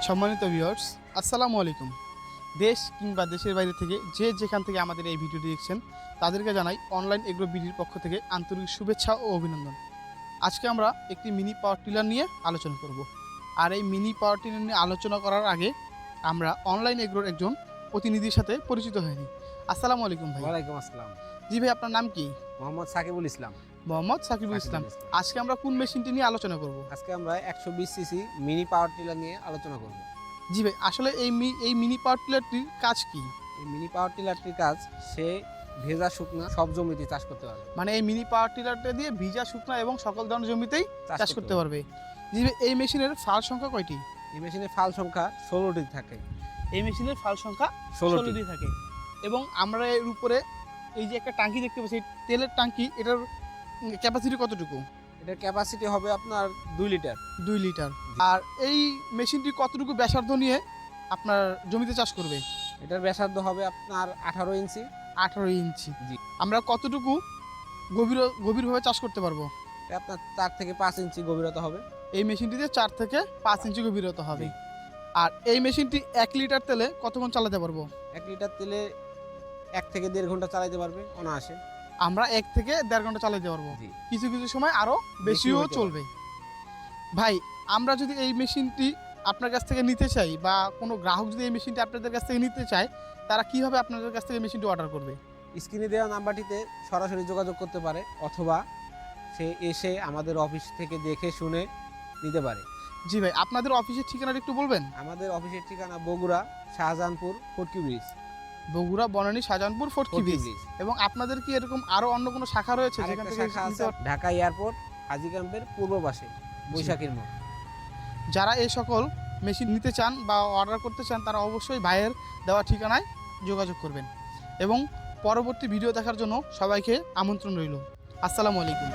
সম্মানিত ভিউয়ার্স, আসসালামু আলাইকুম। দেশ কিংবা দেশের বাইরে থেকে যে যেখান থেকে আমাদের এই ভিডিওটি দেখছেন তাদেরকে জানাই অনলাইন এগ্রো বিডির পক্ষ থেকে আন্তরিক শুভেচ্ছা ও অভিনন্দন। আজকে আমরা একটি মিনি পাওয়ার টিলার নিয়ে আলোচনা করব। আর এই মিনি পাওয়ার টিলার নিয়ে আলোচনা করার আগে আমরা অনলাইন এগ্রোর একজন প্রতিনিধির সাথে পরিচিত হয়ে নিই। আসসালামু আলাইকুম ভাই। ওয়ালাইকুম আসসালাম। জি ভাই, আপনার নাম কি? মোহাম্মদ সাকিবুল ইসলাম। মোহাম্মদ সাকিবুল ইসলাম। আজকে আমরা কোন মেশিনটি নিয়ে আলোচনা করব? আজকে আমরা 120 সিসি মিনি পাওয়ার টিলার নিয়ে আলোচনা করব। জি ভাই, আসলে এই মিনি পাওয়ার টিলারটির কাজ কি? এই মিনি পাওয়ার টিলারটির কাজ সে ভেজা শুকনা সব জমিতে চাষ করতে পারবে। মানে এই মিনি পাওয়ার টিলারটা দিয়ে ভিজা শুকনা এবং সকল ধরনের জমিতেই চাষ করতে পারবে। জি ভাই, এই মেশিনের ফাল সংখ্যা কয়টি? এই মেশিনের ফাল সংখ্যা 16টি থাকে। এই মেশিনের ফাল সংখ্যা 16টি থাকে। এবং আমরা এর উপরে এই যে একটা ট্যাঙ্কি দেখতে পাচ্ছি, তেলের ট্যাঙ্কি, এটার ক্যাপাসিটি কতটুকু? এটার ক্যাপাসিটি হবে আপনার 2 লিটার। 2 লিটার। আর এই মেশিনটি কতটুকু ব্যাসার্ধ নিয়ে আপনার জমিতে চাষ করবে? এটার ব্যাসার্ধ হবে আপনার 18 ইঞ্চি। 18 ইঞ্চি। জি। আমরা কতটুকু গভীরভাবে চাষ করতে পারবো? এটা আপনার 4 থেকে 5 ইঞ্চি গভীরতা হবে। এই মেশিনটিতে 4 থেকে 5 ইঞ্চি গভীরতা হবে। আর এই মেশিনটি 1 লিটার তেলে কতক্ষণ চালাতে পারবো? 1 লিটার তেলে 1 থেকে 1.5 ঘন্টা চালাতে পারবে অনায়াসে। আমরা 1 থেকে 1.5 ঘন্টা চালাতে পারবো। জি। কিছু কিছু সময় আরও বেশিও চলবে। ভাই, আমরা যদি এই মেশিনটি আপনার কাছ থেকে নিতে চাই বা কোনো গ্রাহক যদি এই মেশিনটি আপনাদের কাছ থেকে নিতে চায়, তারা কিভাবে আপনাদের কাছ থেকে মেশিনটি অর্ডার করবে? স্ক্রিনে দেওয়া নাম্বারটিতে সরাসরি যোগাযোগ করতে পারে, অথবা সে এসে আমাদের অফিস থেকে দেখে শুনে নিতে পারে। জি ভাই, আপনাদের অফিসের ঠিকানাটা একটু বলবেন? আমাদের অফিসের ঠিকানা বগুড়া শাহজাহানপুর ফটকি ব্রিজ। বগুড়া বনানী শাহজাহানপুর ফটকি ব্রিজ। এবং আপনাদের কি এরকম আরো অন্য কোনো শাখা রয়েছে যেখান থেকে শাখা আছে ঢাকা এয়ারপোর্ট হাজী ক্যাম্পের পূর্ব পাশে বৈশাখীর মোড়। যারা এই সকল মেশিন নিতে চান বা অর্ডার করতে চান তারা অবশ্যই ভাইয়ের দেওয়া ঠিকানায় যোগাযোগ করবেন। এবং পরবর্তী ভিডিও দেখার জন্য সবাইকে আমন্ত্রণ রইল। আসসালামু আলাইকুম।